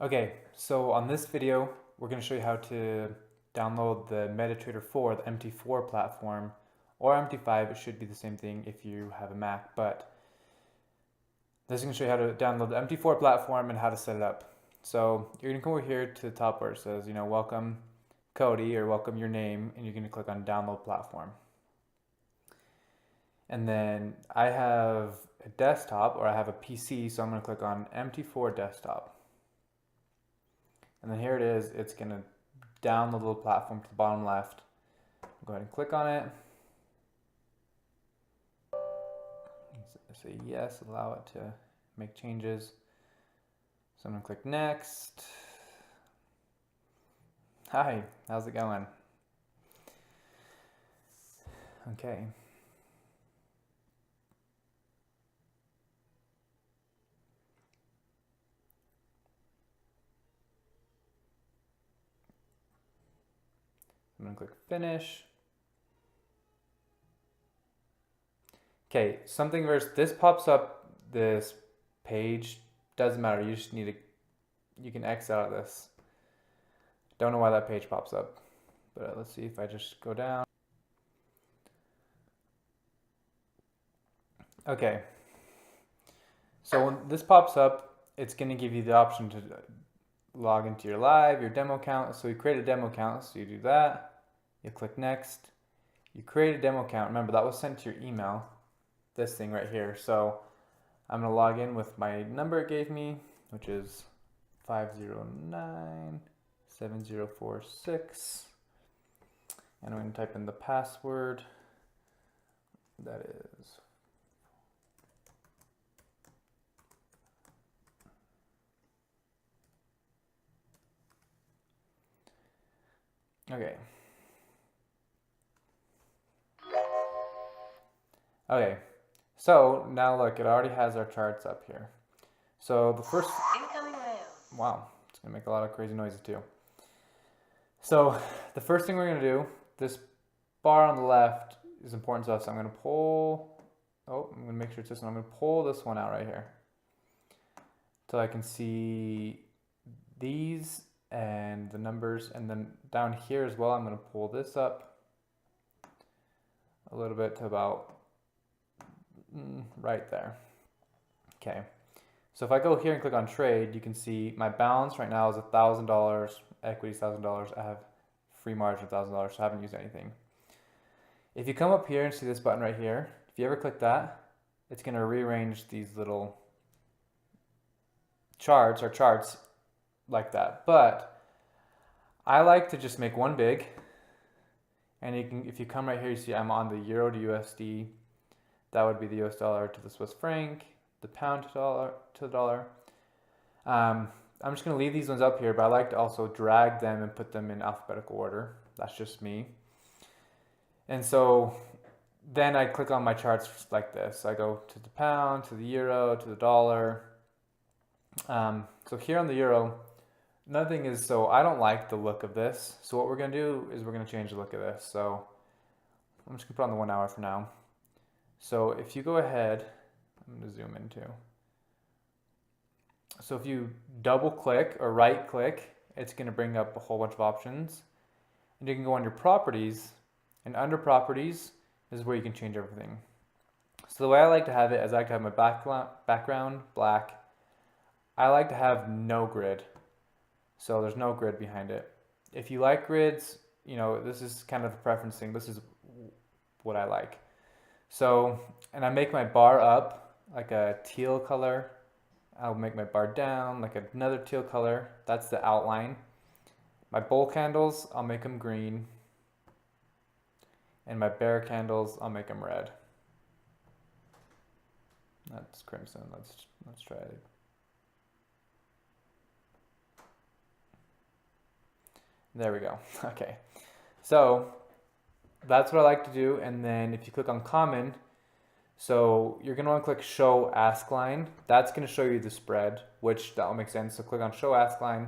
Okay, so on this video, we're going to show you how to download the MetaTrader 4, the MT4 platform, or MT5. It should be the same thing if you have a Mac, but this is going to show you how to download the MT4 platform and how to set it up. So you're going to come over here to the top where it says, welcome Cody or welcome your name, and you're going to click on download platform. And then I have a desktop or I have a PC, so I'm going to click on MT4 desktop. And then here it is. It's going to download the little platform to the bottom left. Go ahead and click on it. Say yes, allow it to make changes. So I'm going to click next. Hi, how's it going? Okay. I'm going to click finish. Okay, something where this pops up, this page, doesn't matter. You just need to, you can X out of this. Don't know why that page pops up, but let's see if I just go down. Okay, so when this pops up, it's going to give you the option to log into your live, your demo account. So you create a demo account, so you do that. You click next. You create a demo account. Remember, that was sent to your email, this thing right here. So I'm going to log in with my number it gave me, which is 5097046. And I'm going to type in the password. That is okay. Okay, so now look, it already has our charts up here. So the first, incoming mail. Wow, it's gonna make a lot of crazy noises too. So the first thing we're gonna do, this bar on the left is important to us. So I'm gonna pull, I'm gonna make sure it's this one. I'm gonna pull this one out right here. So I can see these and the numbers, and then down here as well, I'm gonna pull this up a little bit to about right there. Okay, so if I go here and click on trade, you can see my balance right now is $1,000, equity $1,000. I have free margin of $1,000, so I haven't used anything. If you come up here and see this button right here, if you ever click that, it's going to rearrange these little charts like that. But I like to just make one big, and you can, if you come right here, you see I'm on the euro to USD. That would be the US dollar to the Swiss franc, the pound to the dollar. I'm just going to leave these ones up here, but I like to also drag them and put them in alphabetical order. That's just me. And so then I click on my charts like this. I go to the pound, to the euro, to the dollar. So here on the euro, another thing is, so I don't like the look of this. So what we're going to do is we're going to change the look of this. So I'm just going to put on the 1 hour for now. So if you go ahead, I'm going to zoom in too. So if you double click or right click, it's going to bring up a whole bunch of options. And you can go under properties, and under properties is where you can change everything. So the way I like to have it is I like to have my background black. I like to have no grid. So there's no grid behind it. If you like grids, this is kind of a preference thing. This is what I like. So, and I make my bar up like a teal color. I'll make my bar down like another teal color. That's the outline. My bull candles, I'll make them green. And my bear candles, I'll make them red. That's crimson. Let's try it. There we go. Okay. So that's what I like to do. And then if you click on common, so you're going to want to click show ask line. That's going to show you the spread, which that will make sense. So click on show ask line,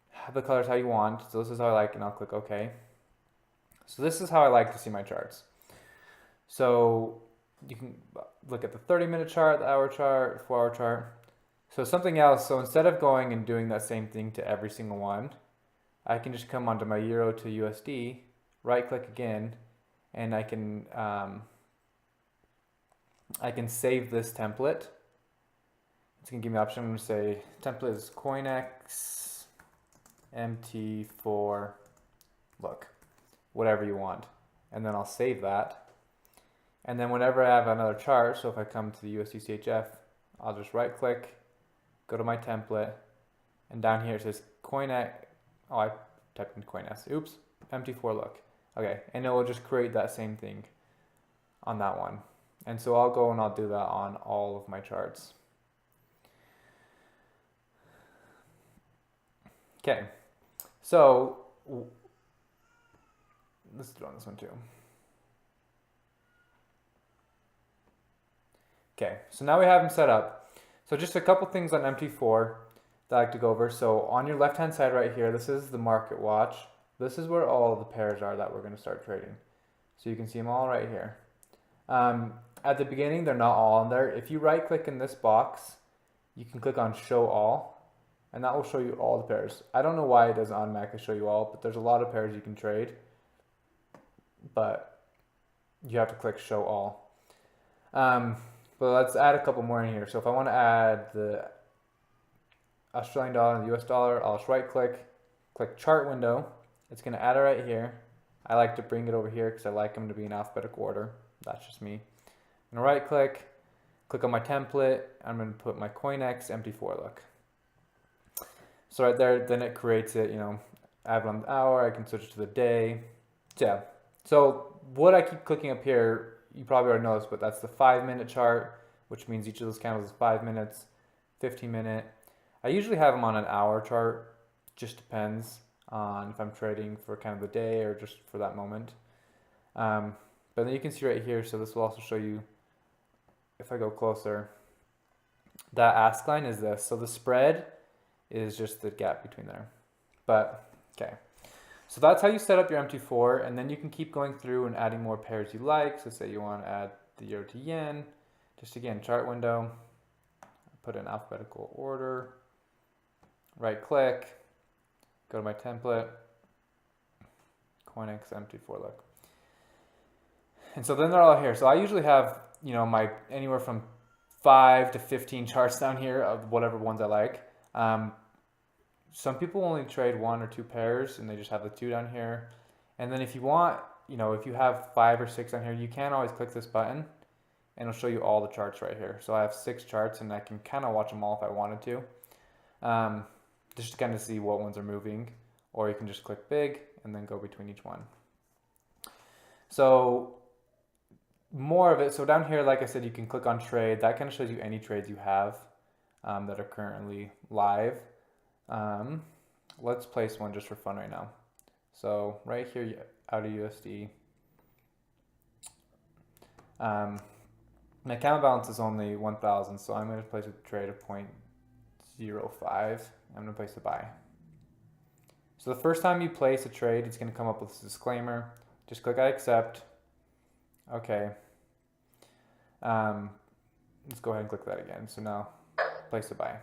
have the colors how you want. So this is how I like, and I'll click OK. So this is how I like to see my charts. So you can look at the 30-minute chart, the hour chart, 4-hour chart. So something else, so instead of going and doing that same thing to every single one, I can just come onto my Euro to USD, right click again, and I can save this template. It's gonna give me an option. I'm gonna say template is CoinX MT4 look, whatever you want, and then I'll save that. And then whenever I have another chart, so if I come to the USD CHF, I'll just right click, go to my template, and down here it says CoinX. Oh, I typed in CoinS. Oops, MT4 look. Okay, and it will just create that same thing on that one. And so I'll go and I'll do that on all of my charts. Okay, so let's do on this one too. Okay, so now we have them set up. So just a couple things on MT4 that I like to go over. So on your left-hand side right here, this is the market watch. This is where all of the pairs are that we're going to start trading. So you can see them all right here. At the beginning, they're not all in there. If you right-click in this box, you can click on Show All, and that will show you all the pairs. I don't know why it doesn't automatically show you all, but there's a lot of pairs you can trade. But you have to click Show All. But let's add a couple more in here. So if I want to add the Australian dollar and the US dollar, I'll just right click, click chart window. It's going to add it right here. I like to bring it over here because I like them to be in alphabetical order. That's just me. I'm going to right click, click on my template. I'm going to put my CoinX MT4 look. So right there, then it creates it, you know, I have it on the hour, I can switch it to the day. Yeah. So what I keep clicking up here, you probably already noticed, but that's the 5-minute chart, which means each of those candles is 5 minutes, 15-minute. I usually have them on an hour chart, just depends on if I'm trading for kind of the day or just for that moment. But then you can see right here, so this will also show you, if I go closer, that ask line is this. So the spread is just the gap between there. But, okay. So that's how you set up your MT4, and then you can keep going through and adding more pairs you like. So say you want to add the euro to yen, just again, chart window, put in alphabetical order, right click, go to my template, CoinX MT4 look. And so then they're all here. So I usually have, you know, my anywhere from 5 to 15 charts down here of whatever ones I like. Some people only trade 1 or 2 pairs and they just have the 2 down here. And then if you want, you know, if you have 5 or 6 down here, you can always click this button and it'll show you all the charts right here. So I have 6 charts and I can kind of watch them all if I wanted to. Just to kind of see what ones are moving, or you can just click big and then go between each one. So more of it, so down here, like I said, you can click on trade. That kind of shows you any trades you have that are currently live. Let's place one just for fun right now. So right here, out of USD, my account balance is only 1,000, so I'm going to place a trade of 0.05. I'm going to place a buy. So the first time you place a trade, it's going to come up with this disclaimer. Just click I accept. Okay. Let's go ahead and click that again. So now place a buy.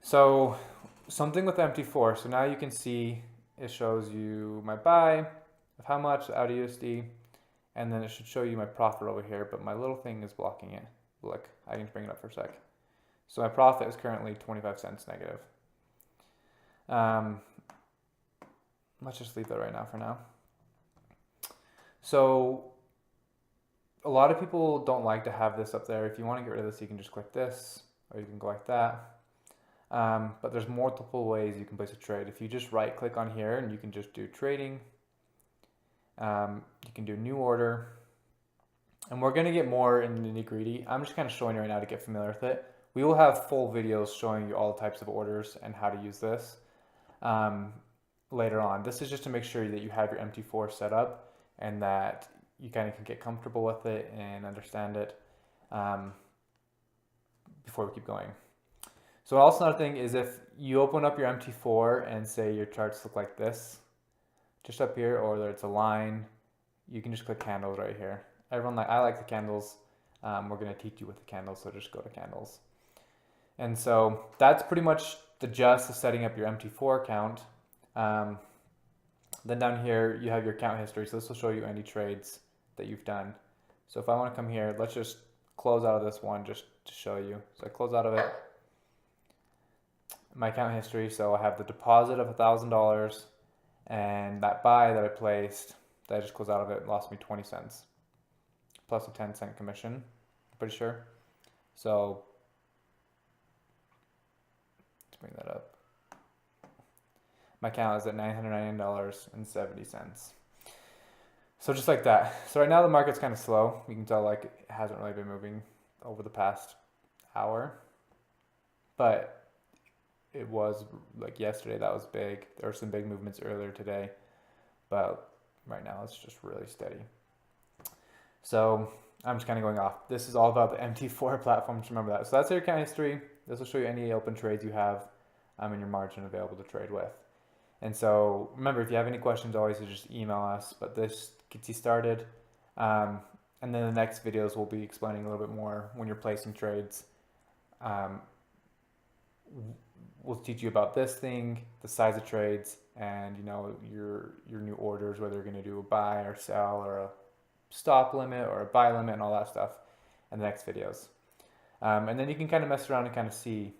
So something with MT4. So now you can see it shows you my buy of how much out of USD, and then it should show you my profit over here, but my little thing is blocking it. Look, I can bring it up for a sec. So my profit is currently 25 cents negative. Let's just leave that right now for now. So a lot of people don't like to have this up there. If you want to get rid of this, you can just click this, or you can go like that. But there's multiple ways you can place a trade. If you just right click on here and you can just do trading, you can do new order, and we're going to get more in the nitty-gritty. I'm just kind of showing you right now to get familiar with it. We will have full videos showing you all the types of orders and how to use this later on. This is just to make sure that you have your MT4 set up and that you kind of can get comfortable with it and understand it before we keep going. So also another thing is if you open up your MT4 and say your charts look like this, just up here, or whether it's a line, you can just click candles right here. I like the candles. We're going to teach you with the candles, so just go to candles. And so that's pretty much the gist of setting up your MT4 account. Then down here, you have your account history. So this will show you any trades that you've done. So if I want to come here, let's just close out of this one just to show you. So I close out of it. My account history. So I have the deposit of $1,000 and that buy that I placed that I just closed out of it lost me 20 cents plus a 10-cent commission. I'm pretty sure. So let's bring that up. My account is at $999.70. So just like that. So right now the market's kind of slow. You can tell like it hasn't really been moving over the past hour. But it was like yesterday, that was big. There were some big movements earlier today. But right now it's just really steady. So I'm just kind of going off. This is all about the MT4 platform. Just remember that. So that's your account history. This will show you any open trades you have and your margin available to trade with. And so remember, if you have any questions, always just email us. But this gets you started. And then the next videos will be explaining a little bit more when you're placing trades. We'll teach you about this thing, the size of trades, and your new orders, whether you're going to do a buy or sell or a stop limit or a buy limit and all that stuff in the next videos. And then you can kind of mess around and kind of see,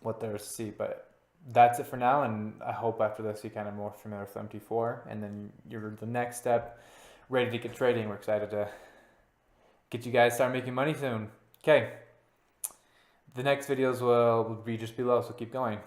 what there is to see. But that's it for now, and I hope after this you're kind of more familiar with MT4, and then you're the next step, ready to get trading. We're excited to get you guys start making money soon. Okay, the next videos will be just below, so keep going.